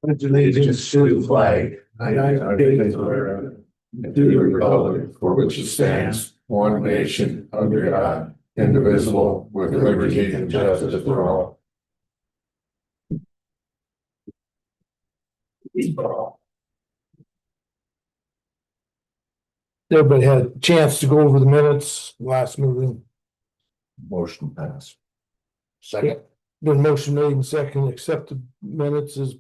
pledge allegiance to the flag of the United States of America, and to the republic for which it stands, one nation, under God, indivisible, with liberty and justice for all. Everybody had a chance to go over the minutes last meeting. Motion passed. Second. Been motion made and second, accept the minutes as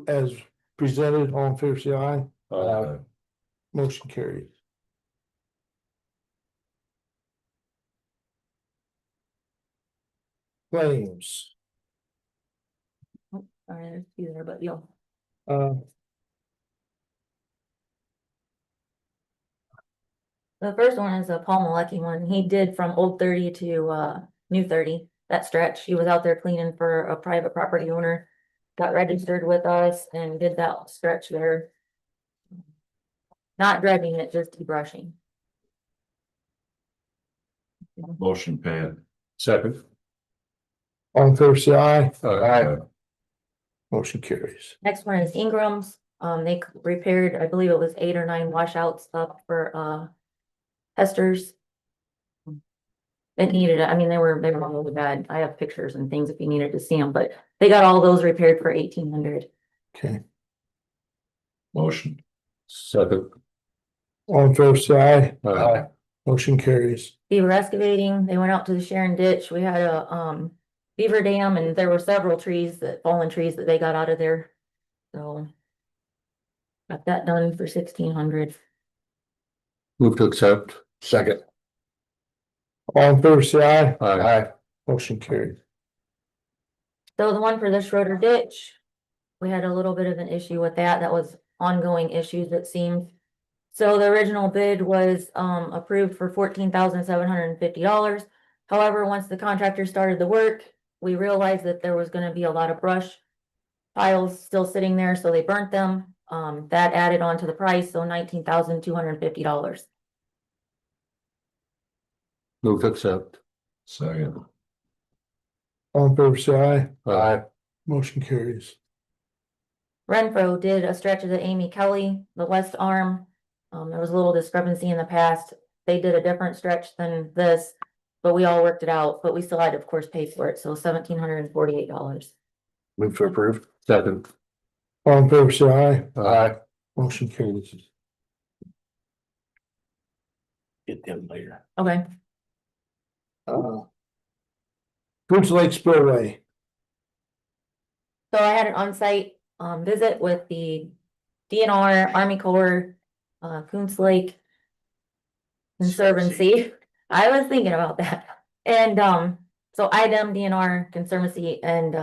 as presented. All in favor, say aye. Motion carried. Claims. Sorry, there's a few there, but you'll. The first one is a Paul Malecki one. He did from Old 30 to New 30, that stretch. He was out there cleaning for a private property owner. Got registered with us and did that stretch there. Not dredging it, just debrushing. Motion paid. Second. All in favor, say aye. Aye. Motion carries. Next one is Ingram's. They repaired, I believe it was 8 or 9 washouts up for Hester's. It needed, I mean, they were really bad. I have pictures and things if you needed to see them, but they got all those repaired for 1,800. Okay. Motion. Second. All in favor, say aye. Aye. Motion carries. Beaver excavating, they went out to the Sharon ditch. We had a beaver dam and there were several fallen trees that they got out of there. So got that done for 1,600. Move to accept. Second. All in favor, say aye. Aye. Motion carried. So the one for the Schroeder ditch, we had a little bit of an issue with that. That was ongoing issues, it seemed. So the original bid was approved for $14,750. However, once the contractor started the work, we realized that there was going to be a lot of brush piles still sitting there, so they burnt them. That added on to the price, so $19,250. Move to accept. Second. All in favor, say aye. Aye. Motion carries. Renfro did a stretch of the Amy Kelly, the west arm. There was a little discrepancy in the past. They did a different stretch than this, but we all worked it out, but we still had to, of course, pay for it. So $1,748. Move to approve. Second. All in favor, say aye. Aye. Motion carries. Get them later. Okay. Goose Lake Spillway. So I had an on-site visit with the DNR, Army Corps, Coons Lake Conservancy. I was thinking about that. And so IDEM, DNR, Conservancy, and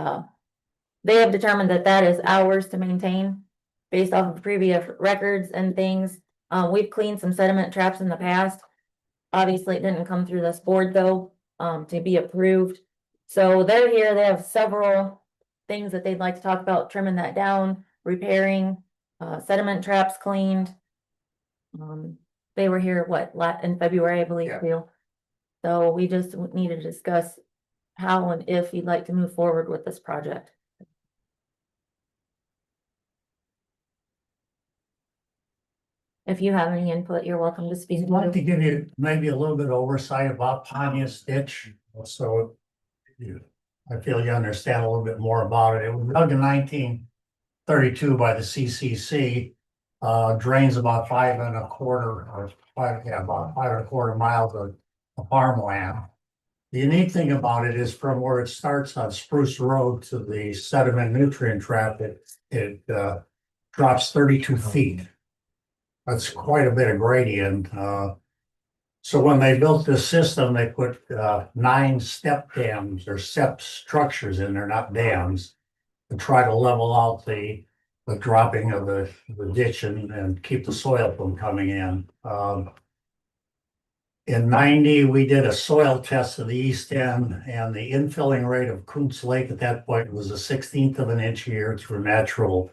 they have determined that that is ours to maintain based off of previous records and things. We've cleaned some sediment traps in the past. Obviously, it didn't come through this board though, to be approved. So they're here, they have several things that they'd like to talk about, trimming that down, repairing, sediment traps cleaned. They were here, in February, I believe, too. So we just need to discuss how and if you'd like to move forward with this project. If you have any input, you're welcome to speak. I'd like to give you maybe a little bit of oversight about Pontius Ditch, so I feel you understand a little bit more about it. It was dug in 1932 by the CCC, drains about 5.25 miles of farmland. The unique thing about it is from where it starts on Spruce Road to the sediment nutrient trap, it drops 32 feet. That's quite a bit of gradient. So when they built this system, they put 9 step dams or step structures in there, not dams, to try to level out the dropping of the ditch and keep the soil from coming in. In 90, we did a soil test of the east end, and the infilling rate of Coons Lake at that point was 1/16 of an inch a year through natural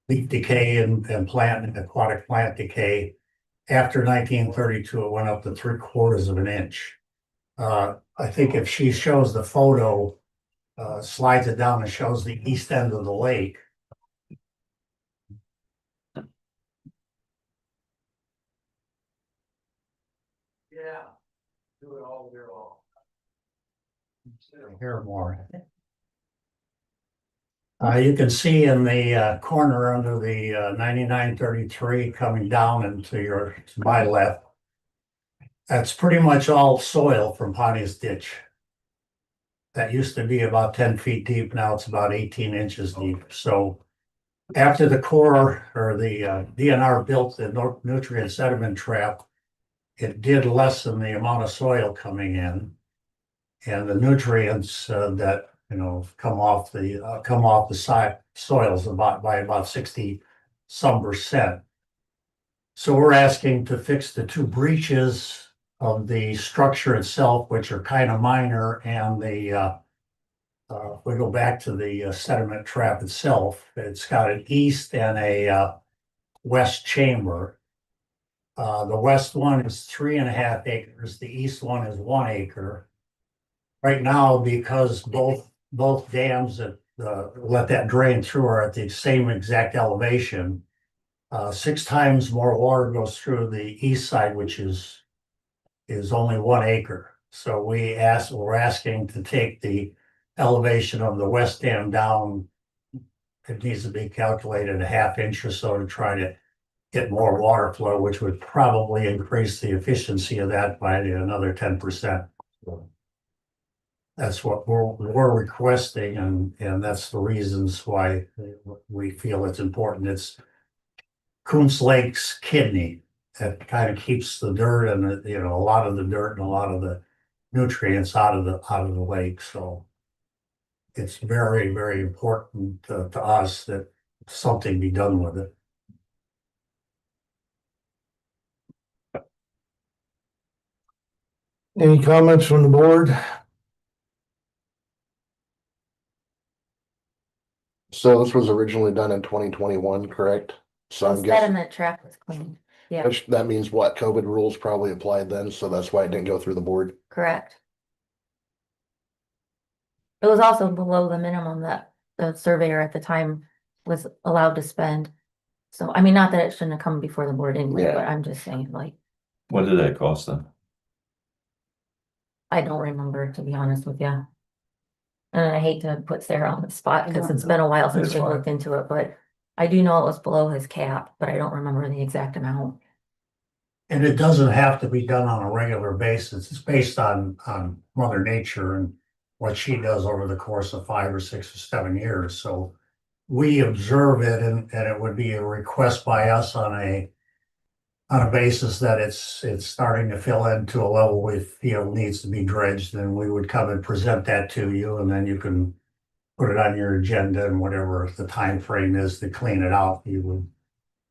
leaf decay and aquatic plant decay. After 1932, it went up to 3/4 of an inch. I think if she shows the photo, slides it down and shows the east end of the lake, Do it all year long. Here more. You can see in the corner under the 9933 coming down into to my left. That's pretty much all soil from Pontius Ditch. That used to be about 10 feet deep, now it's about 18 inches deep. So after the Corps or the DNR built the nutrient sediment trap, it did lessen the amount of soil coming in. And the nutrients that come off the side soils by about 60% So we're asking to fix the two breaches of the structure itself, which are kind of minor, and if we go back to the sediment trap itself, it's got an east and a west chamber. The west one is 3.5 acres. The east one is 1 acre. Right now, because both dams that let that drain through are at the same exact elevation, 6 times more water goes through the east side, which is only 1 acre. So we're asking to take the elevation of the west dam down. It needs to be calculated 1/2 inch or so to try to get more water flow, which would probably increase the efficiency of that by another 10%. That's what we're requesting, and that's the reasons why we feel it's important. It's Coons Lake's kidney that kind of keeps the dirt and a lot of the dirt and a lot of the nutrients out of the lake. So it's very, very important to us that something be done with it. Any comments from the board? So this was originally done in 2021, correct? So The I'm guessing sediment trap was cleaned. Yeah, that means what? COVID rules probably applied then, so that's why it didn't go through the board. correct. It was also below the minimum that the surveyor at the time was allowed to spend. So, I mean, not that it shouldn't have come before the board anyway, Yeah. but I'm just saying, like, What did that cost them? I don't remember, to be honest with you. And I hate to put Sarah on the spot because it's been a while since That's we fine. looked into it, but I do know it was below his cap, but I don't remember the exact amount. And it doesn't have to be done on a regular basis. It's based on Mother Nature and what she does over the course of 5 or 6 or 7 years. So we observe it, and it would be a request by us on a basis that it's starting to fill into a level we feel needs to be dredged, then we would come and present that to you, and then you can put it on your agenda, and whatever the time frame is to clean it out, you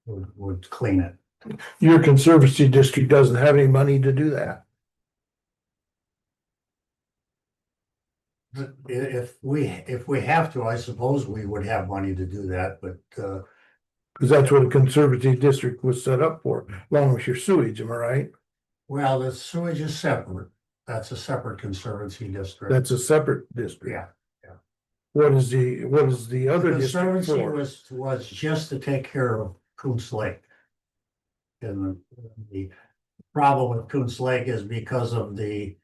would clean it. Your conservancy district doesn't have any money to do that. If we have to, I suppose we would have money to do that, but Cause that's what a conservancy district was set up for, along with your sewage, am I right? well, the sewage is separate. That's a separate conservancy district. That's a separate district. Yeah. What is the other The district conservancy for? was just to take care of Coons Lake. And the problem with Coons Lake is because of the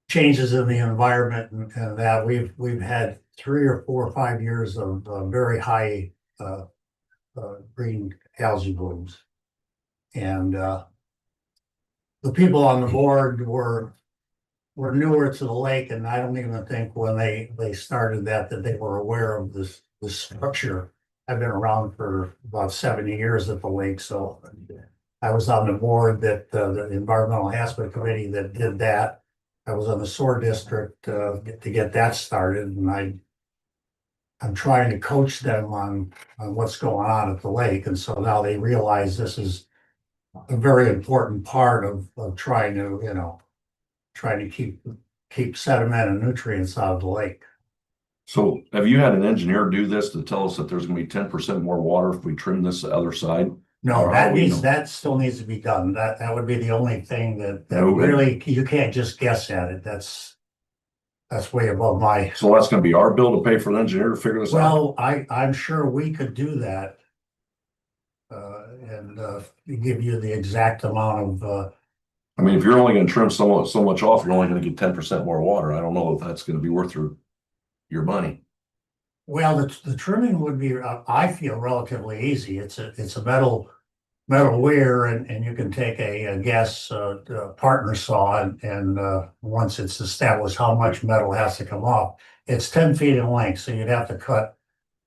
changes in the environment and that we've had 3 or 4 or 5 years of very high green algae blooms. And the people on the board were newer to the lake, and I don't even think when they started that they were aware of this structure. I've been around for about 70 years at the lake, so I was on the board that the environmental aspect committee that did that. I was on the SOAR district to get that started, and I'm trying to coach them on what's going on at the lake, and so now they realize this is a very important part of trying to keep sediment and nutrients out of the lake. So have you had an engineer do this to tell us that there's gonna be 10% more water if we trim this other side? No, Or how do we know? that still needs to be done. That would be the only thing that No, but- really, you can't just guess at it. That's way above my. So that's gonna be our bill to pay for the engineer to figure this out? Well, I'm sure we could do that. And give you the exact amount of I mean, if you're only gonna trim so much off, you're only gonna get 10% more water. I don't know if that's gonna be worth your money. Well, the trimming would be, I feel relatively easy. It's a metal weir and you can take a gas, partner saw and once it's established how much metal has to come off, it's 10 feet in length, so you'd have to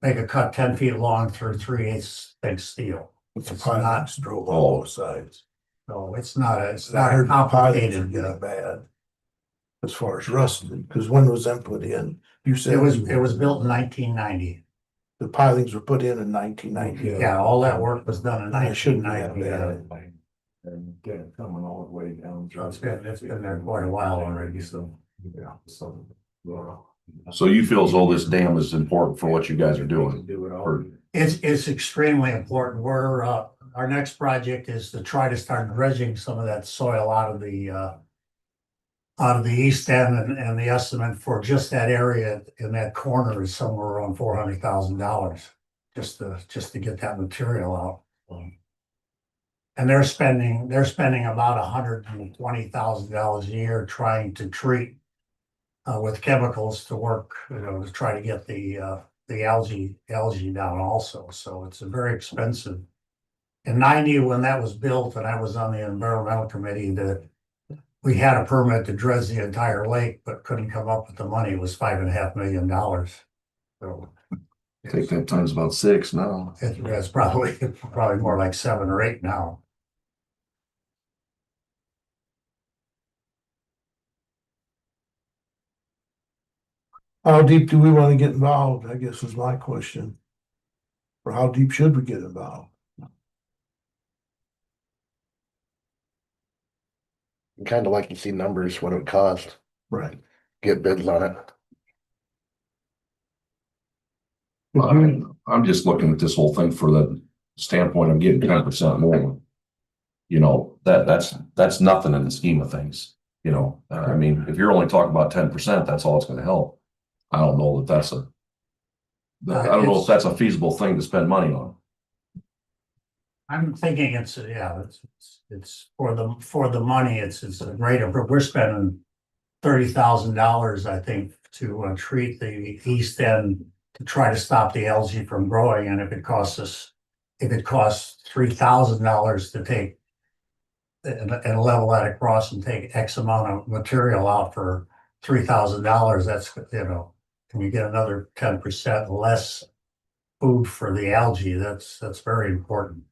make a cut 10 feet long through 3/8 thick steel. With the It's not- pilings drove all both sides. So it's not a I heard the pilings are complicated, getting bad. As far as rusted, because when was them put in? You said. it was built in 1990. The pilings were put in 1990. Yeah, all that work was done in It shouldn't be that 1990. bad. And again, coming all the way down. So it's been there quite a while already, so. Yeah, so. Well. So you feel as though this dam is important for what you guys are doing? Do it all. Or- It's extremely important. Our next project is to try to start dredging some of that soil out of the east end and the estimate for just that area in that corner is somewhere around $400,000. Just to get that material out. And they're spending about $120,000 a year trying to treat with chemicals to work, to try to get the algae down also. So it's a very expensive. In 90, when that was built and I was on the environmental committee, we had a permit to dredge the entire lake, but couldn't come up with the money. It was $5.5 million. So Take that times about 6 now. it's probably more like 7 or 8 now. How deep do we want to get involved, I guess is my question. Or how deep should we get involved? Kind of like to see numbers, what it would cost, Right. get bids on it. I'm just looking at this whole thing for the standpoint of getting 10% more. You know, that's nothing in the scheme of things, I mean, if you're only talking about 10%, that's all it's gonna help. I don't know if that's a feasible thing to spend money on. I'm thinking it's for the money, it's a great, we're spending $30,000, I think, to treat the east end to try to stop the algae from growing, and if it costs $3,000 to take and level that across and take X amount of material out for $3,000, that's, can you get another 10% less food for the algae? That's very important.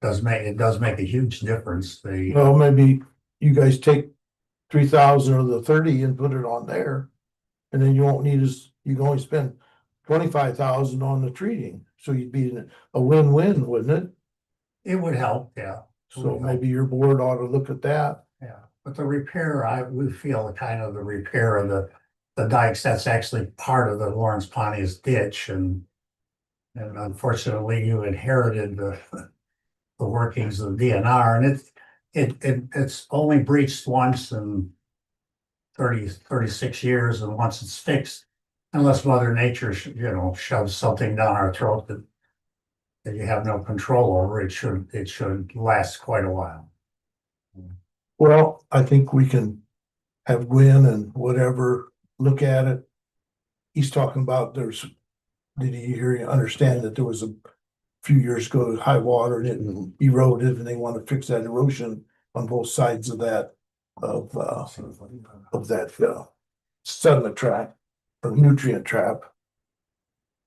It does make a huge difference. Well, maybe you guys take 3,000 of the 30 and put it on there. And then you won't need you can only spend 25,000 on the treating. So you'd be a win-win, wouldn't it? It would help, yeah. So maybe your board ought to look at that. Yeah, but the repair, we feel kind of the repair of the dikes, that's actually part of the Lawrence Pontius ditch and unfortunately you inherited the workings of the DNR and it's only breached once in 36 years, and once it's fixed, unless Mother Nature shoves something down our throat that you have no control over, it should last quite a while. Well, I think we can have Gwen and whatever, look at it. He's talking about did you understand that there was a few years ago, high water and it eroded and they want to fix that erosion on both sides of that, of that sediment trap or nutrient trap.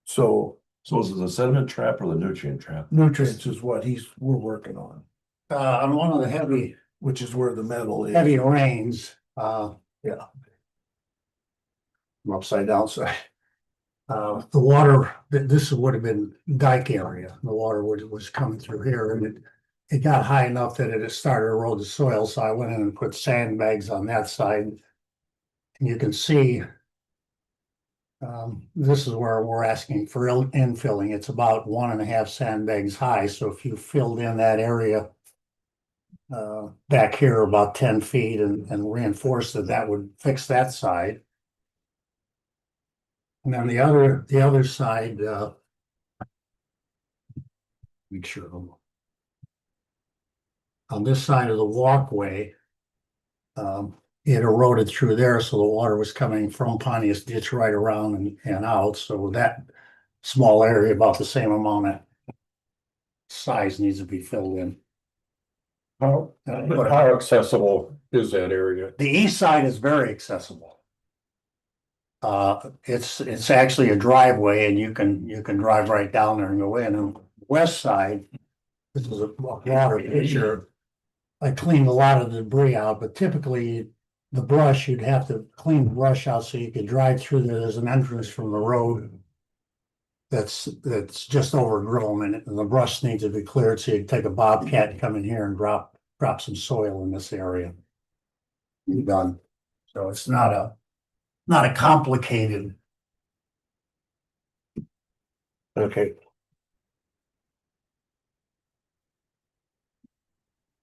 So is it the sediment trap or the nutrient trap? nutrients is what we're working on, On one of the heavy which is where the metal is. rains, Yeah. I'm upside down, so. The water, this would have been dike area, the water was coming through here and it got high enough that it had started to erode the soil, so I went in and put sandbags on that side. And you can see, this is where we're asking for infilling, it's about 1.5 sandbags high, so if you filled in that area back here about 10 feet and reinforced it, that would fix that side. And then the other side, make sure. on this side of the walkway. It eroded through there, so the water was coming from Pontius Ditch right around and out, so that small area, about the same amount of size needs to be filled in. How accessible is that area? The east side is very accessible. It's actually a driveway and you can drive right down there and go in. And west side, this is a water picture. I cleaned a lot of the debris out, but typically the brush, you'd have to clean the brush out so you could drive through there. There's an entrance from the road that's just overgrown and the brush needs to be cleared. So you can take a bobcat and come in here and drop some soil in this area. You're done. So it's not a complicated. Okay,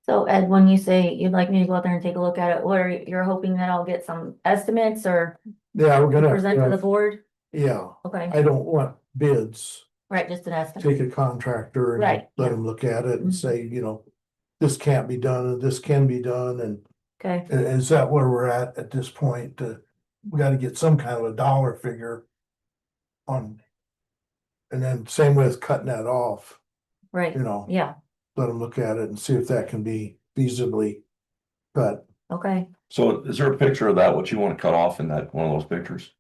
So Ed, when you say you'd like me to go out there and take a look at it, what are you're hoping that I'll get some estimates or yeah, we're gonna, present to the board? yeah, Okay, I don't want bids. right, just an estimate. Take a contractor and Right, let yeah. them look at it and Mhm. say, this can't be done and this can be done. And Okay, is that where we're at this point? We gotta get some kind of a dollar figure on. And then same with cutting that off, right, yeah, let them look at it and see if that can be feasibly cut. okay. So is there a picture of that, what you want to cut off in that, one of those pictures?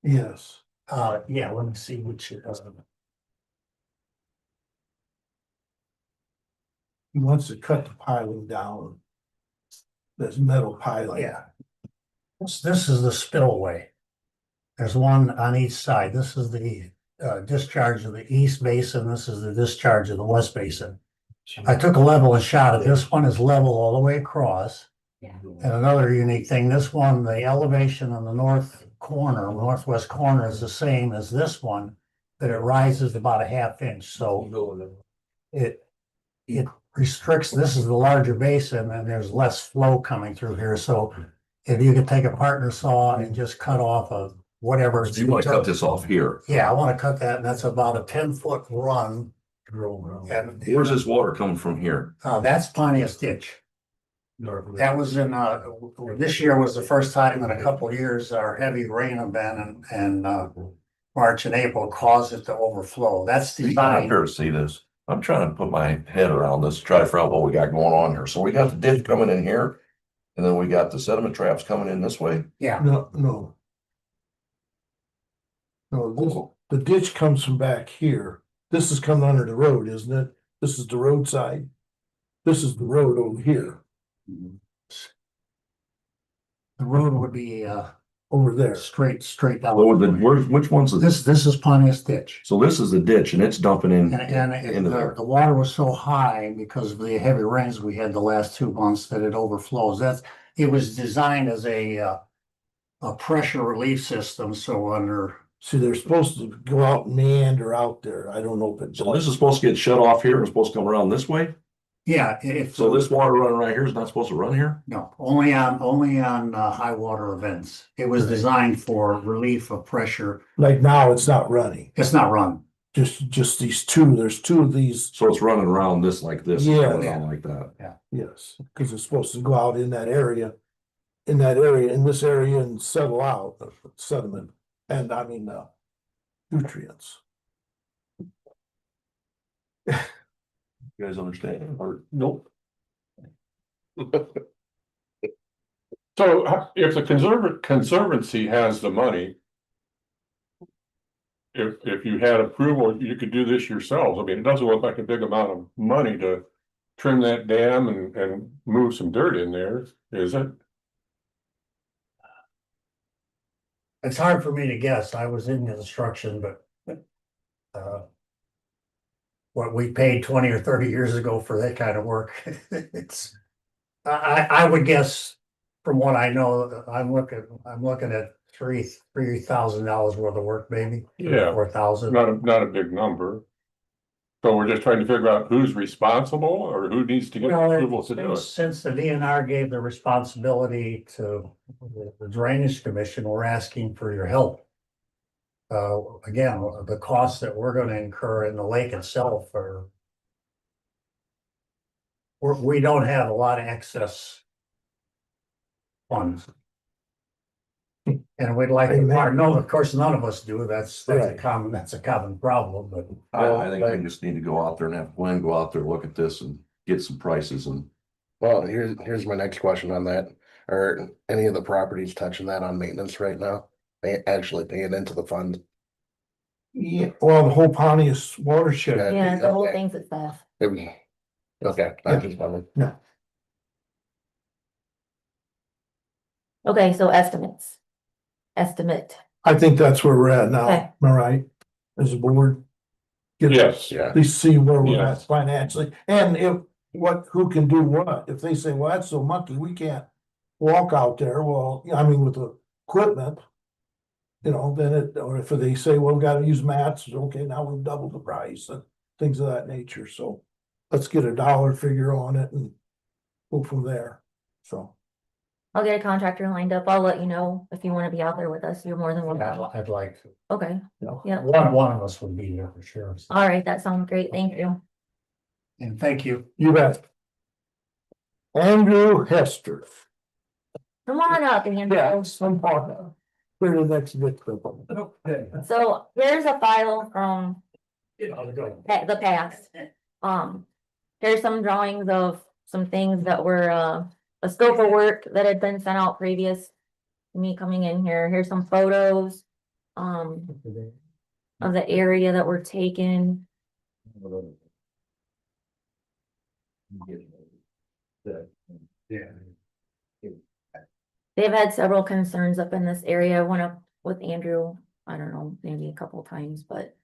Yes, Yeah, let me see which. he wants to cut the piling down. This metal piling. Yeah. This is the spillway. There's one on each side. This is the discharge of the east basin. This is the discharge of the west basin. I took a level shot of this one is level all the way across. And another unique thing, this one, the elevation on the northwest corner is the same as this one, but it rises about a half inch, so it restricts, this is the larger basin and there's less flow coming through here, so if you could take a partner saw and just cut off of whatever. You want to cut this off here? Yeah, I want to cut that, and that's about a 10-foot run. And Where's this water coming from here? that's Pontius Ditch. That was in, this year was the first time in a couple of years our heavy rain event and March and April caused it to overflow. That's I'm designed. here to see this. I'm trying to put my head around this, try to figure out what we got going on here. So we got the ditch coming in here. And then we got the sediment traps coming in this way. Yeah, no. No, the ditch comes from back here. This is coming under the road, isn't it? This is the roadside. This is the road over here, the road would be over there. straight down. Which one's the, This is Pontius Ditch. so this is the ditch and it's dumping in. And into there. the water was so high because of the heavy rains we had the last 2 months that it overflows. It was designed as a pressure relief system, so under. See, they're supposed to go out and meander out there. I don't know if it's. So this is supposed to get shut off here. It's supposed to come around this way. Yeah, if. So this water running right here is not supposed to run here? No, only on high water events. It was designed for relief of pressure. Like now, it's not running. It's not run. Just these two. There's two of these. So it's running around this like this. Yeah. Going on like that. Yes, because it's supposed to go out in that area. In this area and settle out the sediment and nutrients. You guys understand? Or Nope. So if the conservancy has the money. If you had approval, you could do this yourselves. I mean, it doesn't look like a big amount of money to trim that dam and move some dirt in there, is it? It's hard for me to guess. I was in construction, but what we paid 20 or 30 years ago for that kind of work, I would guess from what I know, I'm looking at $3,000 worth of work, maybe. Yeah. 4,000. Not a big number. So we're just trying to figure out who's responsible or who needs to get approval to do it. Since the DNR gave the responsibility to the Drainage Commission, we're asking for your help. Again, the costs that we're gonna incur in the lake itself are we don't have a lot of excess funds. And we'd like to, Amen. no, of course, none of us do. That's a Right. common problem, but. I think we just need to go out there and have Glenn go out there, look at this and get some prices and. Well, here's my next question on that. Are any of the properties touching that on maintenance right now? They actually paying into the fund? Yeah, well, the whole Pontius watershed. Yeah, the whole Okay. thing's at staff. Okay, I just wondered. Okay, so estimates. Estimate. I think that's where we're at now, Okay. am I right? As a board. Get Yes. Yeah. At least see where we're at Yes. financially, and if, who can do what, if they say, well, that's so mucky, we can't walk out there, well, I mean, with the equipment. You know, then or if they say, well, we gotta use mats, okay, now we've doubled the price and things of that nature, so. Let's get a dollar figure on it and go from there, so. I'll get a contractor lined up. I'll let you know if you wanna be out there with us. You're more than Yeah, welcome. I'd like to. Okay, yeah. One of us would be there for sure. All right, that sounds great. Thank you. And thank you. You bet. Andrew Hester. Come on up, Andrew. Some part. We're the next victim. Okay. So here's a file from Go. the past. Here's some drawings of some things that were, a scope of work that had been sent out previous to me coming in here. Here's some photos, of the area that were taken. Yeah. They've had several concerns up in this area. I went up with Andrew, I don't know, maybe a couple times, but,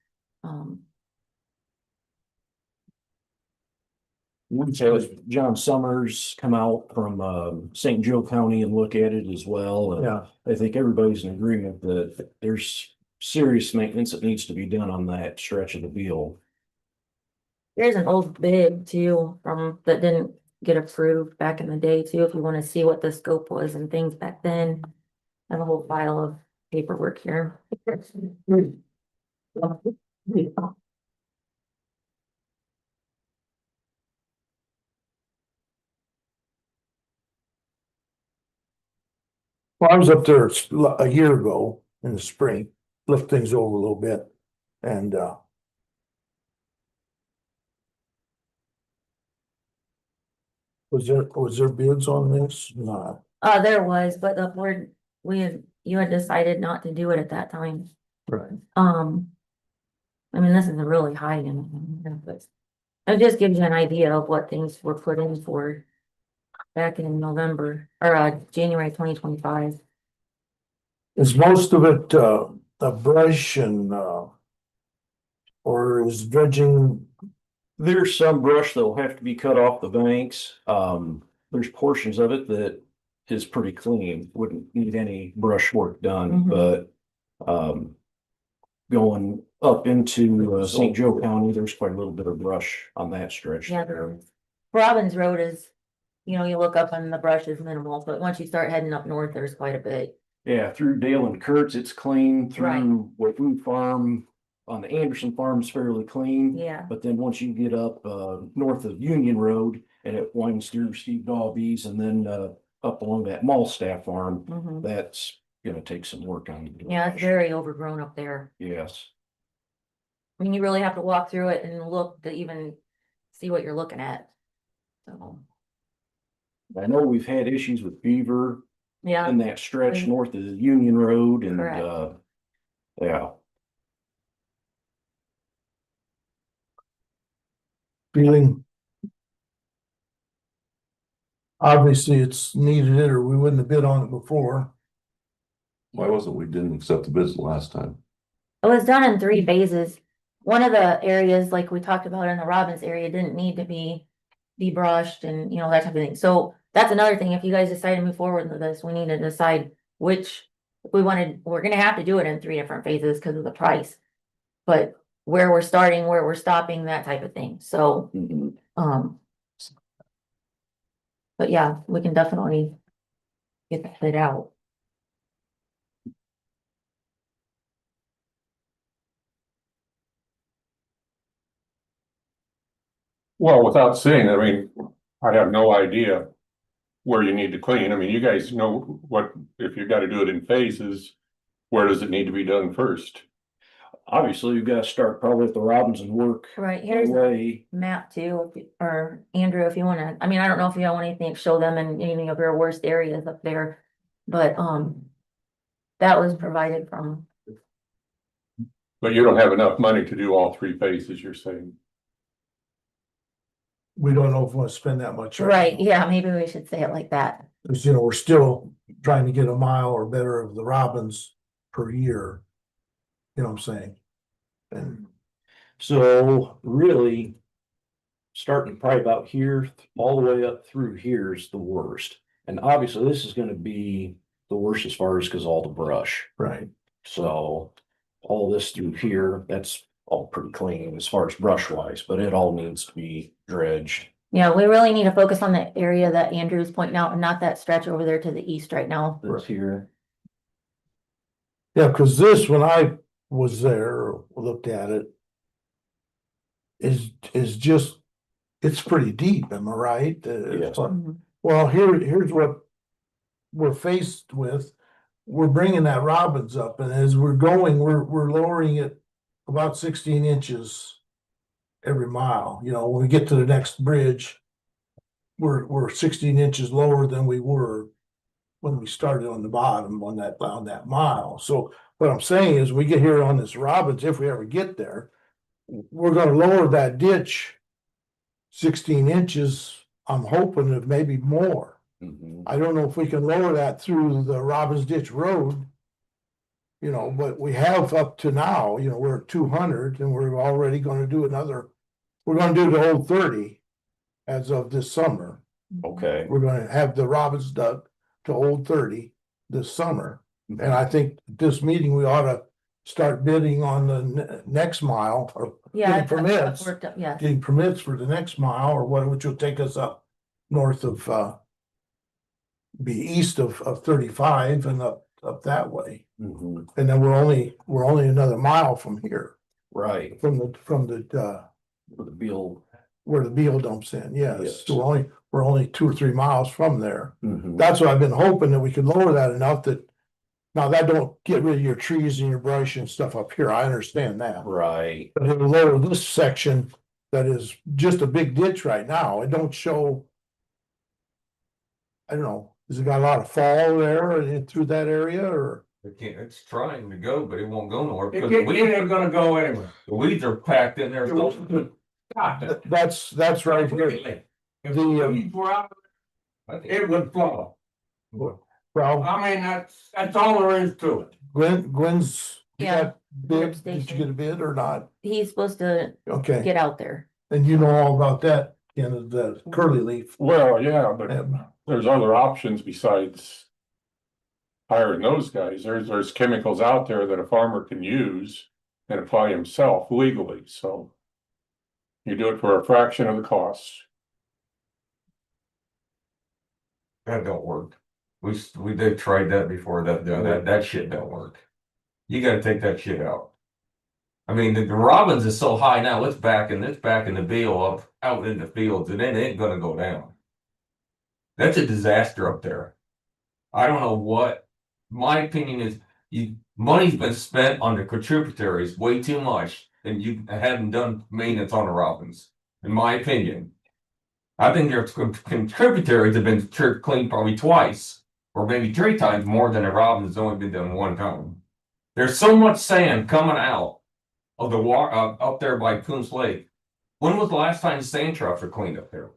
We've had John Summers come out from St. Joe County and look at it as well. And Yeah, I think everybody's in agreement that there's serious maintenance that needs to be done on that stretch of the Beal. there's an old bid too, that didn't get approved back in the day too, if you wanna see what the scope was and things back then. I have a whole file of paperwork here. well, I was up there a year ago in the spring, looked things over a little bit, and, was there bids on this? No. There was, but the board, you had decided not to do it at that time. Right. I mean, this is a really high end, but it just gives you an idea of what things were put in for back in November, or, January 2025. Is most of it, a brush and, or is dredging? There's some brush that'll have to be cut off the banks. There's portions of it that is pretty clean, wouldn't need any brush work done, Mhm. but going up into St. Joe County, there's quite a little bit of brush on that stretch. Yeah, there is. Robbins Road is, you look up and the brush is minimal, but once you start heading up north, there's quite a bit. Yeah, through Dale and Kurtz, it's clean. Right. Through Wahoo Farm, on the Anderson Farm is fairly clean. Yeah, But then once you get up north of Union Road and it winds through Steve Dahlby's and then up along that Mallstaff Farm, mhm. that's gonna take some work on. Yeah, it's very overgrown up there. Yes. I mean, you really have to walk through it and look to even see what you're looking at. So, I know we've had issues with beaver yeah, in that stretch Mhm. north of Union Road and Correct. yeah. Feeling. Obviously, it's needed it, or we wouldn't have bid on it before. Why was it we didn't accept the bids the last time? it was done in 3 phases. One of the areas, like we talked about in the Robbins area, didn't need to be debrushed and, that type of thing. So that's another thing. If you guys decide to move forward with this, we need to decide which, if we're gonna have to do it in 3 different phases because of the price. But where we're starting, where we're stopping, that type of thing. So, but yeah, we can definitely get that bid out. Well, without seeing, it, I mean, I have no idea where you need to clean. I mean, you guys know what, if you gotta do it in phases, where does it need to be done first? Obviously, you've got to start probably with the Robins and work Right, here's the away. map too, or Andrew, if you wanna, I mean, I don't know if you don't want anything, show them in any of your worst areas up there. But, that was provided from, But you don't have enough money to do all 3 phases, you're saying? We don't know if we want to spend that much. right, yeah, maybe we should say it like that. Cause you know, we're still trying to get a mile or better of the robins per year. You know what I'm saying? And So really, starting probably about here, all the way up through here is the worst. And obviously, this is gonna be the worst as far as, cause all the brush. right, So all this through here, that's all pretty clean as far as brush wise, but it all needs to be dredged. Yeah, we really need to focus on the area that Andrew's pointing out and not that stretch over there to the east right now. That's here. yeah, cause this, when I was there, or looked at it. Is just, it's pretty deep, am I right? Yes. Well, here's what we're faced with. We're bringing that robins up, and as we're going, we're lowering it about 16 inches every mile. You know, when we get to the next bridge, we're 16 inches lower than we were when we started on the bottom on that mile. So what I'm saying is, we get here on this robins, if we ever get there, we're gonna lower that ditch 16 inches. I'm hoping that maybe more. Mhm. I don't know if we can lower that through the Robbins Ditch Road. You know, but we have up to now, you know, we're at 200 and we're already gonna do we're gonna do the whole 30 as of this summer. Okay. We're gonna have the Robbins dug to Old 30 this summer. And I think this meeting, we ought to start bidding on the next mile or Yeah. getting permits. Worked up, yeah. Getting permits for the next mile or what, which will take us up north of, be east of 35 and up that way. Mhm. And then we're only another mile from here, Right, from the, with the Beal. where the Beal dumps in, yes. Yes. So we're only 2 or 3 miles from there. Mhm. That's what I've been hoping, that we could lower that enough that. Now, that don't get rid of your trees and your brush and stuff up here, I understand that. Right, But it'll lower this section that is just a big ditch right now, it don't show. I don't know, has it got a lot of fall there and through that area, or? It can't, it's trying to go, but it won't go nowhere. It because the ain't gonna go anywhere. weeds are packed in there. That's right here. If The, weeds were out, it would flow. Well, I mean, that's all there is to it. Gwen's, you Yeah, got bid, did station. you get a bid or not? He's supposed to Okay, get out there. and you know all about that, the curly leaf. Well, yeah, but Um, there's other options besides hiring those guys. There's chemicals out there that a farmer can use and apply himself legally, so. You do it for a fraction of the cost. That don't work. They've tried that before, that shit don't work. You gotta take that shit out. I mean, the Robbins is so high now, it's backing the Beal up out in the fields and it ain't gonna go down. That's a disaster up there. I don't know what, my opinion is, money's been spent on the contributaries way too much. And you haven't done maintenance on the Robbins, in my opinion. I think their contributaries have been cleaned probably twice, or maybe 3 times more than the Robbins has only been done 1 time. There's so much sand coming out of the water up there by Coons Lake. When was the last time the sand trucks were cleaned up there?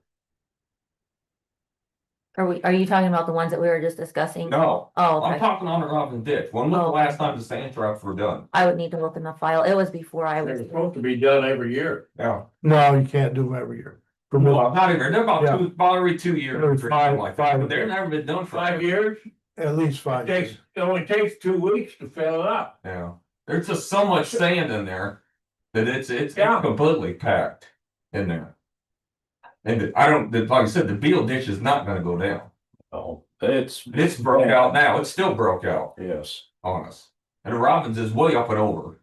Are you talking about the ones that we were just discussing? No, Oh, I'm okay. talking on the Robbins ditch. When was the last time the sand trucks were done? I would need to look in the file. It was before I was. to be done every year. Yeah. No, you can't do them every year. For me, Well, not even, they're about Yeah. about every 2 years. Every or something like that, five. But they're never been done for 5 years, at least 5. it only takes 2 weeks to fill it up. Yeah, there's just so much sand in there that it's Yeah. completely packed in there. And I don't, like I said, the Beal ditch is not gonna go down. oh, it's Broke out now, it's still broke out Yes. on us. And the Robbins is way up and over.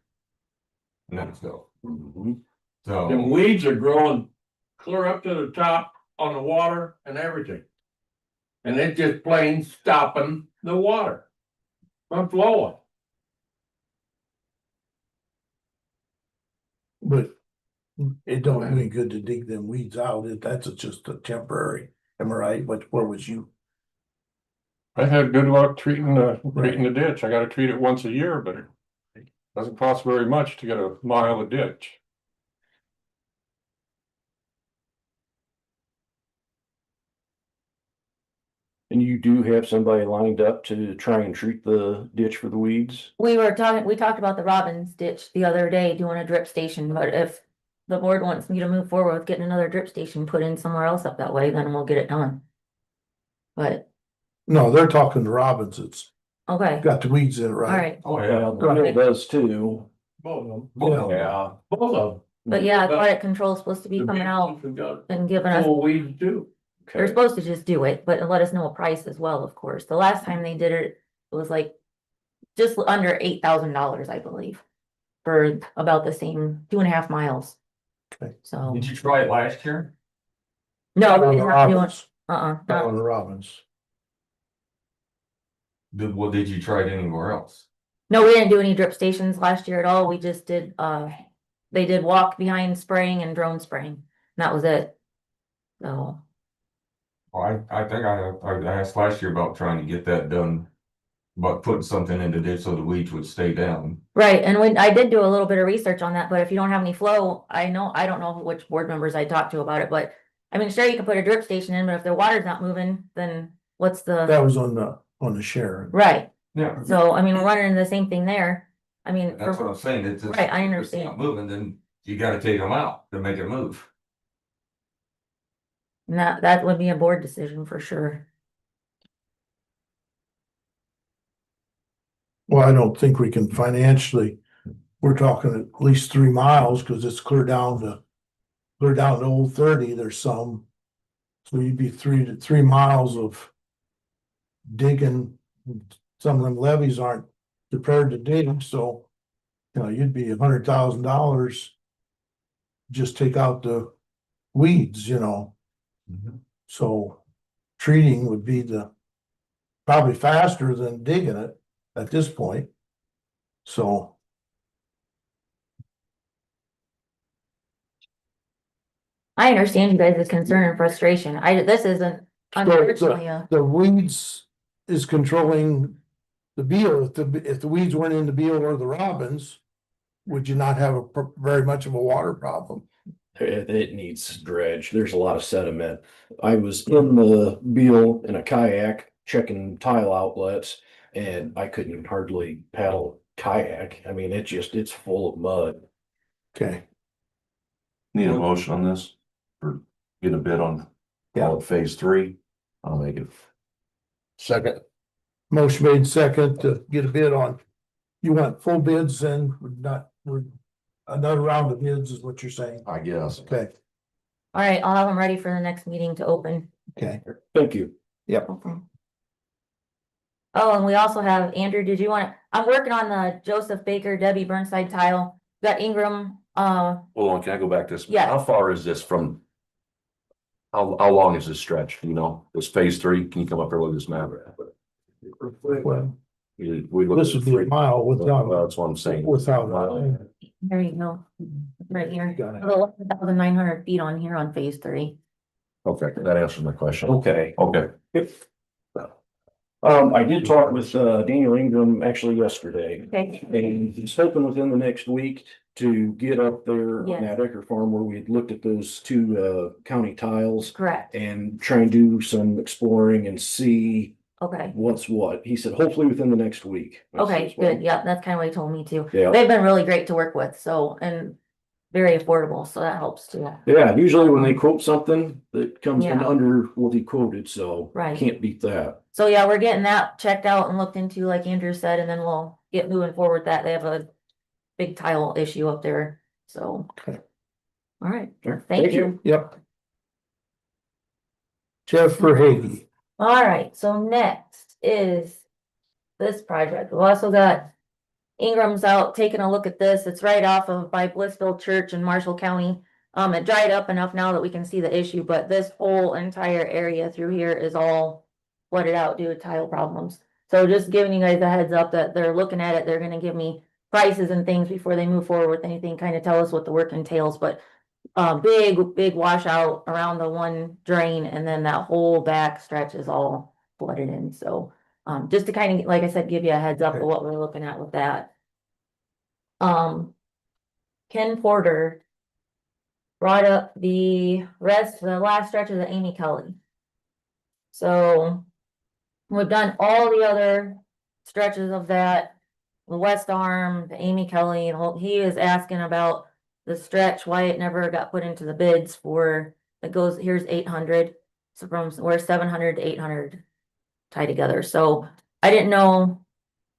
And then it's go. Mhm. So, Them weeds are growing clear up to the top on the water and everything. And it's just plain stopping the water from flowing. But it don't do any good to dig them weeds out. That's just a temporary. Am I right? What was you? I had good luck treating the ditch. I gotta treat it once a year, but it doesn't cost very much to get a mile of ditch. And you do have somebody lined up to try and treat the ditch for the weeds? We talked about the Robbins ditch the other day doing a drip station, but if the board wants me to move forward with getting another drip station put in somewhere else up that way, then we'll get it done. But, No, they're talking to Robbins. It's okay, got the weeds in it, all right? right, Oh, yeah. Well, Bill does too. Both of them. Yeah. Yeah, both of them. but yeah, climate control's supposed to be coming out and giving us, Full weeds too. they're supposed to just do it, but let us know a price as well, of course. The last time they did it, it was like just under $8,000, I believe, for about the same 2.5 miles. Okay. So, Did you try it last year? no, On we the did not do it. Robbins. Not- On the Robbins. Did you try it anywhere else? No, we didn't do any drip stations last year at all. We just did, they did walk behind spraying and drone spraying. And that was it. So, Well, I think I asked last year about trying to get that done. About putting something in the ditch so the weeds would stay down. right, and when, I did do a little bit of research on that, but if you don't have any flow, I don't know which board members I talked to about it, but I mean, sure, you can put a drip station in, but if the water's not moving, then what's the, That was on the Sharon. right? Yeah. So, I mean, we're running into the same thing there. I mean, That's for- what I'm saying, it's just. Right, I if it's understand. not moving, then you gotta take them out to make it move. that would be a board decision for sure. Well, I don't think we can financially, we're talking at least 3 miles, cause it's clear down to Old 30, there's some. So you'd be 3 miles of digging. Some of them levees aren't prepared to dig, so. You know, you'd be $100,000. Just take out the weeds, you know, so treating would be probably faster than digging it at this point. So. I understand you guys' concern and frustration. This isn't unfortunately The weeds is controlling the Beal. If the weeds weren't in the Beal or the Robbins, would you not have very much of a water problem? It needs dredge. There's a lot of sediment. I was in the Beal in a kayak checking tile outlets and I couldn't hardly paddle kayak. I mean, it's full of mud. Okay, Need a motion on this? Or get a bid on, call it phase 3? I'll make it. Second, motion made second to get a bid on. You want full bids and another round of bids is what you're saying? I guess. Okay, all right, I'll have them ready for the next meeting to open. okay. Thank you. Oh, and we also have, Andrew, I'm working on the Joseph Baker, Debbie Burnside tile, got Ingram, Hold on, can I go back this? Yeah. How far is this from? How long is this stretch, you know, this phase 3? Can you come up here with this map? Well, We look this at would be a mile Well, without, that's what I'm saying. there you go, right here. Got it. 11,900 feet on here on phase 3. Okay, that answers my question. Okay. Okay, I did talk with Daniel Ingram actually yesterday. Okay, And he's hoping within the next week to get up there on Yes. that Ecker farm where we had looked at those 2 county tiles correct, and try and do some exploring and see okay, what's what. He said hopefully within the next week. okay, good, yeah, that's kind of what he told me too. Yeah. They've been really great to work with, so, and very affordable, so that helps too. Yeah, usually when they quote something, that comes in Yeah. under what he quoted, so. Right. Can't beat that. So yeah, we're getting that checked out and looked into, like Andrew said, and then we'll get moving forward with that. They have a big tile issue up there, so. Okay. All right, Sure. thank you. Yep. Jeff Verhage. All right, so next is this project. We've also got Ingram's out taking a look at this. It's right off of by Blissville Church in Marshall County. It dried up enough now that we can see the issue, but this whole entire area through here is all flooded out due to tile problems. So just giving you guys a heads up that they're looking at it, they're gonna give me prices and things before they move forward with anything, kind of tell us what the work entails, but big washout around the one drain, and then that whole back stretch is all flooded in, so. Just to kind of, like I said, give you a heads up of what we're looking at with that. Ken Porter brought up the last stretch of the Amy Kelly. So we've done all the other stretches of that, the West Arm, the Amy Kelly, and he is asking about the stretch, why it never got put into the bids for, it goes, here's 800. So from where 700 to 800 tie together. So I didn't know,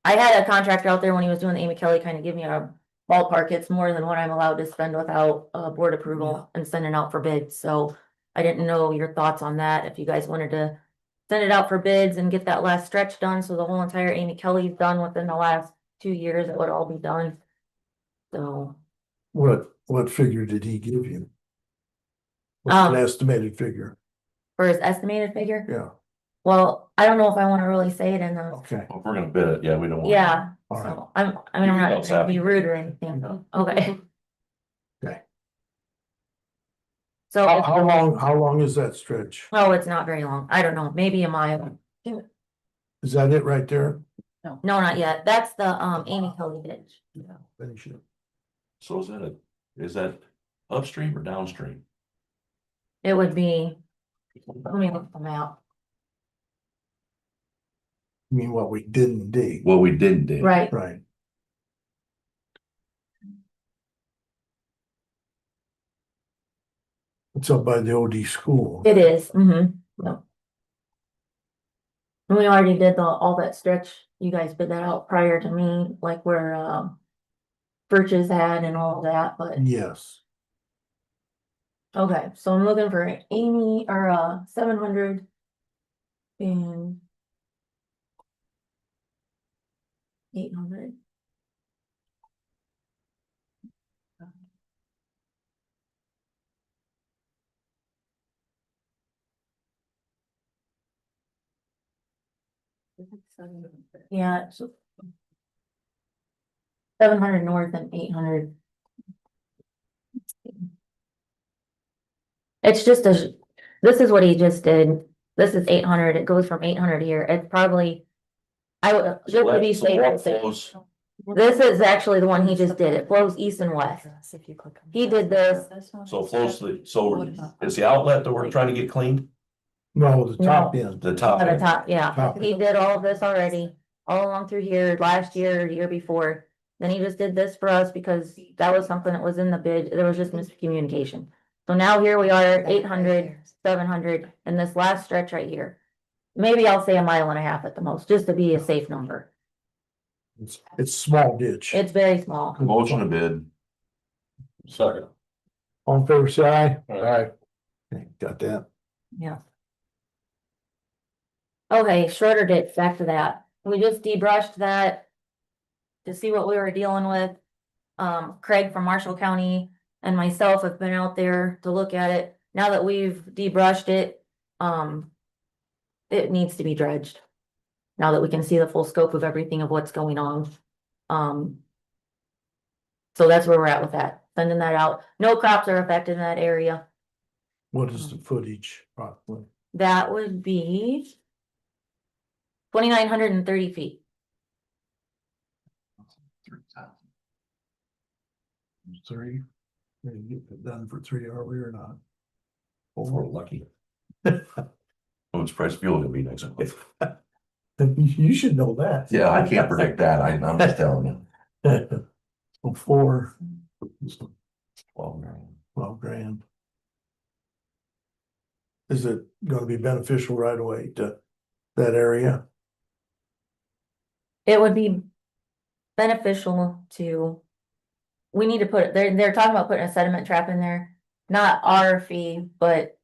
I had a contractor out there when he was doing the Amy Kelly kind of give me a ballpark. It's more than what I'm allowed to spend without board approval and sending out for bids. So I didn't know your thoughts on that. If you guys wanted to send it out for bids and get that last stretch done, so the whole entire Amy Kelly's done within the last 2 years, it would all be done. So What figure did he give you? What's an estimated figure? for his estimated figure, Yeah, well, I don't know if I want to really say it in the, okay, If we're gonna bid it, yeah, we don't want. yeah. all right. So I'm not trying to be rude or anything. Okay. Okay. So. How long is that stretch? Oh, it's not very long. I don't know, maybe a mile. Is that it right there? No, not yet. That's the Amy Kelly ditch. Finish it. So is that upstream or downstream? It would be, let me look them out. You mean what we didn't dig? Well, we didn't dig. Right, Right. It's up by the OD school. it is, no. We already did all that stretch. You guys bid that out prior to me, like where Birch's had and all of that, but. Yes, Okay, so I'm looking for Amy or 700 and 800. Yeah. 700 north and 800. It's just this is what he just did. This is 800. It goes from 800 here. It's probably, I would, just to be So safe, what I'd say- flows- this is actually the one he just did. It flows east and west. He did this. So it flows so is the outlet that we're trying to get cleaned? no, the top end. The top. At the end? top, yeah. Top. He did all of this already, all along through here, last year, year before. Then he just did this for us because that was something that was in the bid. There was just miscommunication. So now here we are, 800, 700, and this last stretch right here. Maybe I'll say a mile and a half at the most, just to be a safe number. It's small ditch. It's very small. Motion to bid. Second. All in favor, say aye. Alright, Okay, got that. Yeah. Okay, shorter ditch, back to that. We just debrushed that. To see what we were dealing with. Craig from Marshall County and myself have been out there to look at it. Now that we've debrushed it, it needs to be dredged. Now that we can see the full scope of everything of what's going on. So that's where we're at with that, sending that out. No crops are affected in that area. What is the footage approximately? That would be 2,930 feet. Three. Did you get it done for 3, are we or not? We're lucky. What's price of fuel gonna be next month? You should know that. Yeah, I can't predict that. I'm just telling you. So 4, Well, 12 grand. Is it gonna be beneficial right away to that area? It would be beneficial to. We need to put, they're talking about putting a sediment trap in there, not our fee, but.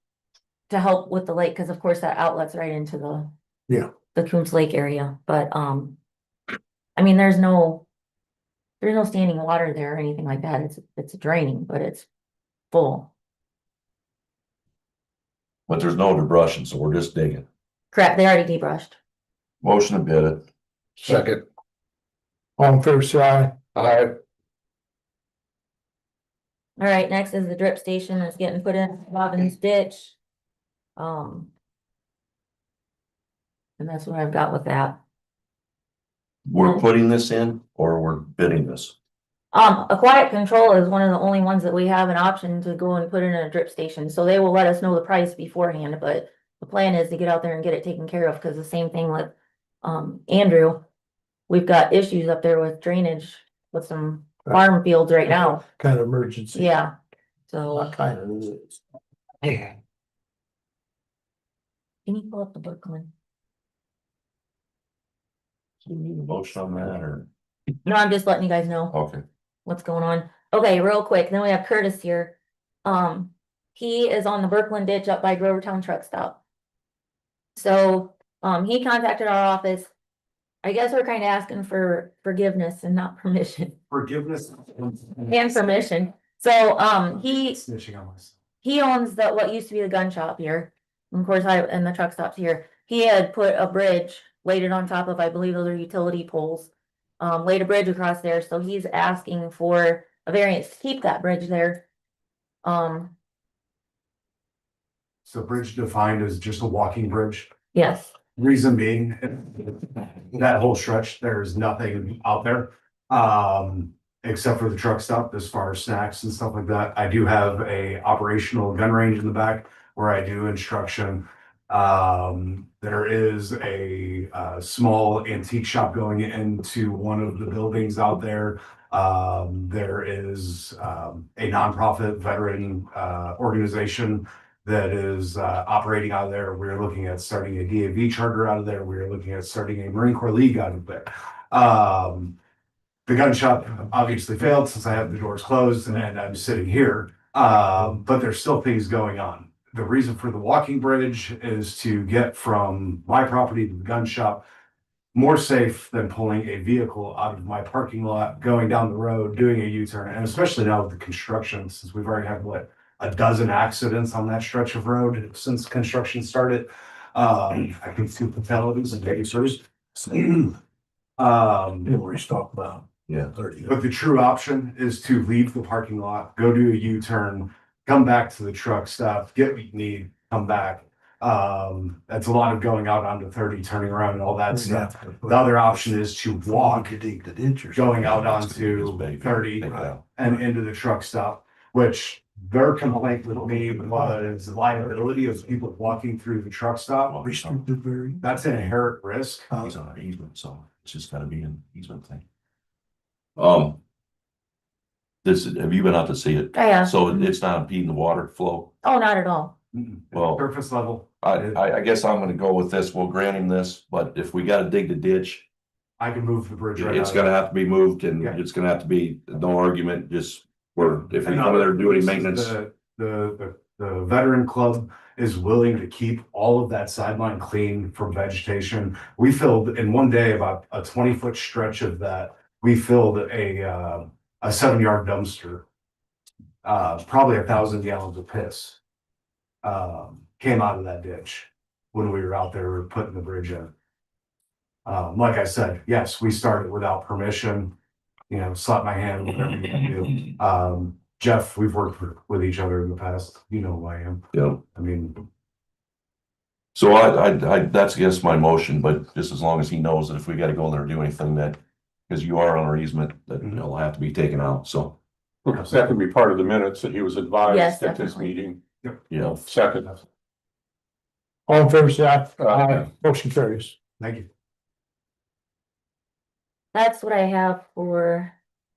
To help with the lake, cause of course that outlets right into the. Yeah. The Coombs Lake area, but I mean, there's no standing water there or anything like that. It's draining, but it's full. But there's no debrushing, so we're just digging. Correct, they already debrushed. Motion to bid it. Second. All in favor, say aye. Aye. All right, next is the drip station that's getting put in Robin's ditch. And that's what I've got with that. We're putting this in or we're bidding this? A quiet control is one of the only ones that we have an option to go and put in a drip station, so they will let us know the price beforehand, but the plan is to get out there and get it taken care of, cause the same thing with, Andrew. We've got issues up there with drainage with some farm fields right now, Kind of emergency. yeah, so. What kind of is it? Can you pull up the Brooklyn? Do we need a motion on that or? No, I'm just letting you guys know Okay. what's going on. Okay, real quick, then we have Curtis here. He is on the Brooklyn ditch up by Grovertown Truck Stop. So, he contacted our office. I guess we're kind of asking for forgiveness and not permission, Forgiveness. and permission. So, he Snitching on myself. he owns the, what used to be the gun shop here. And of course, and the truck stops here. He had put a bridge, laid it on top of, I believe those are utility poles. Laid a bridge across there, so he's asking for a variance to keep that bridge there. So bridge defined as just a walking bridge. Yes, Reason being, that whole stretch, there's nothing out there. Except for the truck stop as far as snacks and stuff like that. I do have a operational gun range in the back where I do instruction. There is a small antique shop going into one of the buildings out there. There is a nonprofit veteran organization that is operating out of there. We're looking at starting a DAV charter out of there. We're looking at starting a Marine Corps League out of there. The gun shop obviously failed since I have the doors closed and I'm sitting here. But there's still things going on. The reason for the walking bridge is to get from my property to the gun shop more safe than pulling a vehicle out of my parking lot, going down the road, doing a U-turn, and especially now with the construction, since we've already had a dozen accidents on that stretch of road since construction started. I think 2 fatalities and dangerous. We're talking about. Yeah. 30. But the true option is to leave the parking lot, go do a U-turn, come back to the truck stop, get what you need, come back. That's a lot of going out onto 30, turning around and all that stuff. The other option is to walk, going out onto 30 and into the truck stop, which their complaint with me was the liability of people walking through the truck stop. Restricted very. That's an inherent risk. He's on an easement, so it's just gotta be an easement thing. Have you been out to see it? yeah. So it's not impeding the water flow? Oh, not at all. Well, Surface level. I guess I'm gonna go with this. We'll grant him this, but if we gotta dig the ditch, I can move the bridge right it's out. gonna have to be moved and Yeah. it's gonna have to be no argument, just if we come in there and do any maintenance. The veteran club is willing to keep all of that sideline clean from vegetation. We filled in one day about a 20-foot stretch of that. We filled a 7-yard dumpster. Probably 1,000 gallons of piss. Came out of that ditch when we were out there putting the bridge in. Like I said, yes, we started without permission, slap my hand, whatever you can do. Jeff, we've worked with each other in the past, you know who I am. Yeah. I mean, So I that's against my motion, but just as long as he knows that if we gotta go in there and do anything that, because you are on our easement, that it'll have to be taken out, so. That can be part of the minutes that he was Yes, advised at this definitely. meeting. Yeah. Second. All in favor, say aye. Aye. Motion carries. thank you. That's what I have for,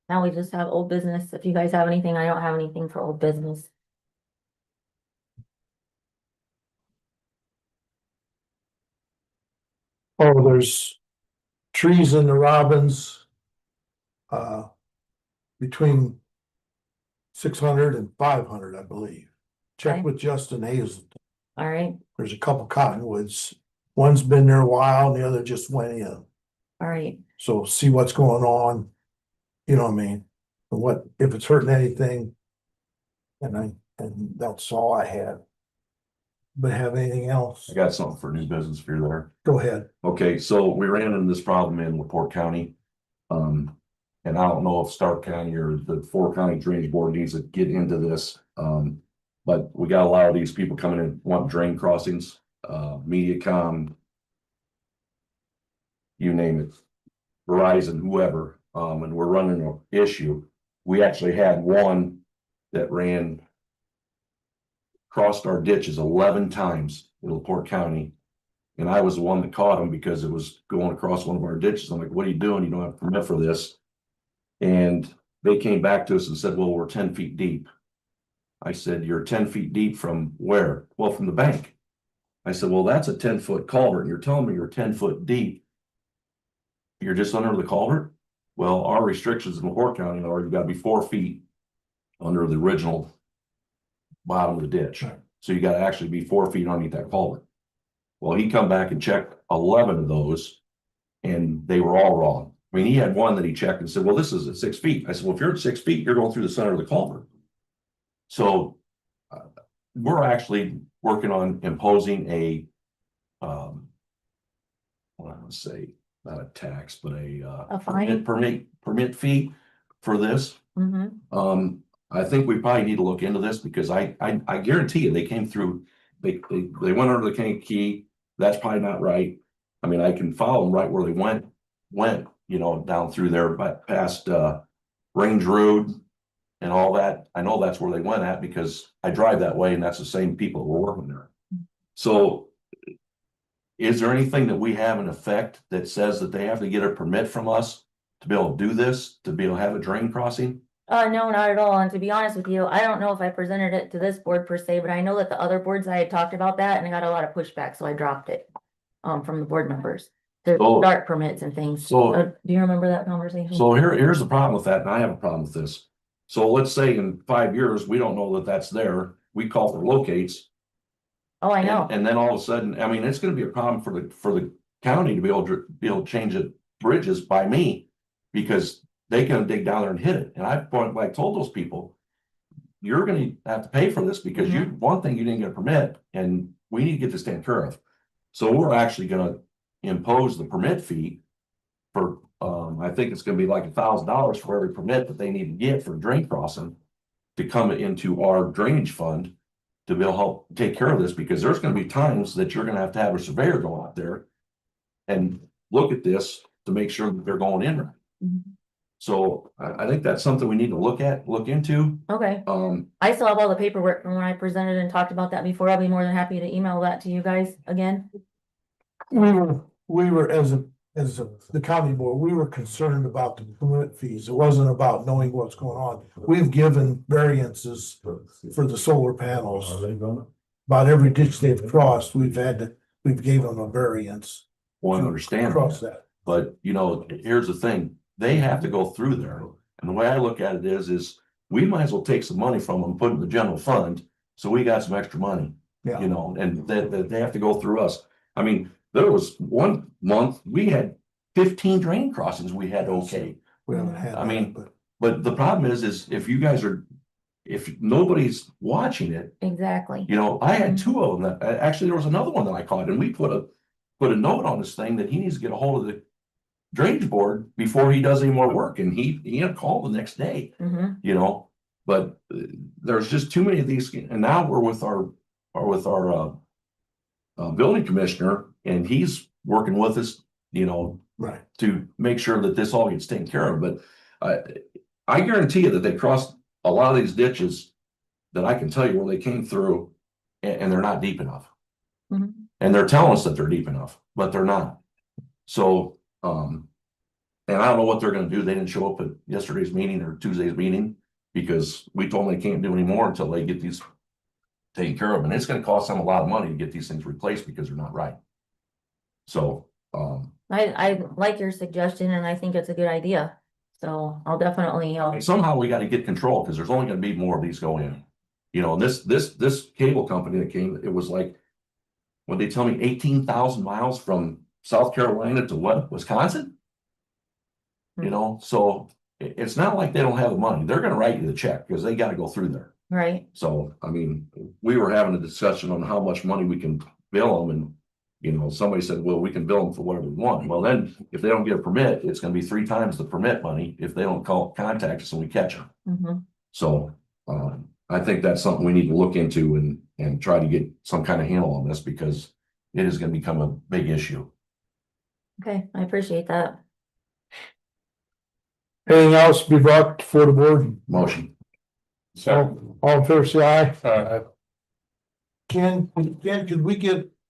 now we just have old business. If you guys have anything, I don't have anything for old business. Oh, there's trees in the Robins. Between 600 and 500, I believe. Check Okay. with Justin Hazel. All right, There's a couple cottonwoods. One's been there a while and the other just went in. all right. So see what's going on. You know what I mean? And what, if it's hurting anything. And that's all I had. but have anything else? I got something for new business if you're there. Go ahead. Okay, so we ran into this problem in LaPorte County. And I don't know if Stark County or the 4 county drainage board needs to get into this. But we got a lot of these people coming in, want drain crossings, MediaCom. You name it, Verizon, whoever, and we're running an issue. We actually had one that crossed our ditches 11 times in LaPorte County. And I was the one that caught him because it was going across one of our ditches. I'm like, what are you doing? You don't have a permit for this. And they came back to us and said, well, we're 10 feet deep. I said, you're 10 feet deep from where? Well, from the bank. I said, well, that's a 10-foot culvert. And you're telling me you're 10 foot deep. You're just under the culvert? Well, our restrictions in LaPorte County are you've got to be 4 feet under the original bottom of the ditch. Right. So you got to actually be 4 feet underneath that culvert. Well, he come back and checked 11 of those and they were all wrong. I mean, he had one that he checked and said, well, this is at 6 feet. I said, well, if you're at 6 feet, you're going through the center of the culvert. So we're actually working on imposing a, what I want to say, not a tax, but A fine? permit fee for this. Mm-hmm. I think we probably need to look into this because I guarantee you they came through, they went under the Kankakee. That's probably not right. I mean, I can follow them right where they went, you know, down through there, but past Range Road and all that. I know that's where they went at because I drive that way and that's the same people that were working there. So is there anything that we have in effect that says that they have to get a permit from us to be able to do this, to be able to have a drain crossing? No, not at all. And to be honest with you, I don't know if I presented it to this board per se, but I know that the other boards I had talked about that and I got a lot of pushback, so I dropped it. From the board members to start permits and things. So- Do you remember that conversation? So here's the problem with that, and I have a problem with this. So let's say in 5 years, we don't know that that's there. We call for locates. Oh, I know. And then all of a sudden, I mean, it's gonna be a problem for the county to be able to change the bridges by me. Because they can dig down there and hit it. And I told those people, you're gonna have to pay for this because one thing, you didn't get a permit and we need to get this taken care of. So we're actually gonna impose the permit fee for, I think it's gonna be like $1,000 for every permit that they need to get for drain crossing to come into our drainage fund to be able to help take care of this, because there's gonna be times that you're gonna have a surveyor go out there and look at this to make sure that they're going in right. Mhm. So I think that's something we need to look into. Okay, Um, I still have all the paperwork from when I presented and talked about that before. I'll be more than happy to email that to you guys again. We were as the county board, we were concerned about the permit fees. It wasn't about knowing what's going on. We've given variances for the solar panels. About every ditch they've crossed, we've gave them a variance. one understand Cross that, that. but you know, here's the thing, they have to go through there. And the way I look at it is we might as well take some money from them, put it in the general fund. So we got some extra money, Yeah. you know, and that they have to go through us. I mean, there was one month we had 15 drain crossings we had okay. We haven't had. I mean, that, But the problem is if you guys if nobody's watching it, Exactly. you know, I had 2 of them that, actually, there was another one that I caught, and we put a note on this thing that he needs to get a hold of the drainage board before he does any more work, and he had a call the next day, Mm-hmm. you know, but there's just too many of these, and now we're with our building commissioner, and he's working with us, you know, Right. to make sure that this all gets taken care of, but I guarantee you that they crossed a lot of these ditches that I can tell you where they came through and they're not deep enough. Mhm. And they're telling us that they're deep enough, but they're not. So, and I don't know what they're gonna do. They didn't show up at yesterday's meeting or Tuesday's meeting because we told them they can't do any more until they get these taken care of. And it's gonna cost them a lot of money to get these things replaced because they're not right. So, I like your suggestion and I think it's a good idea. So I'll definitely, somehow we gotta get control, because there's only gonna be more of these go in. You know, and this cable company that came, it was like, when they tell me 18,000 miles from South Carolina to what, Wisconsin? You know, so it's not like they don't have the money. They're gonna write you the check because they gotta go through there. Right, So, I mean, we were having a discussion on how much money we can bill them and. You know, somebody said, well, we can bill them for whatever we want. Well, then if they don't get a permit, it's gonna be 3 times the permit money if they don't contact us and we catch them. mhm, So, I think that's something we need to look into and try to get some kind of handle on this because it is gonna become a big issue. okay, I appreciate that. Anything else be brought before the board? Motion. All in favor, say aye. Ken, could we get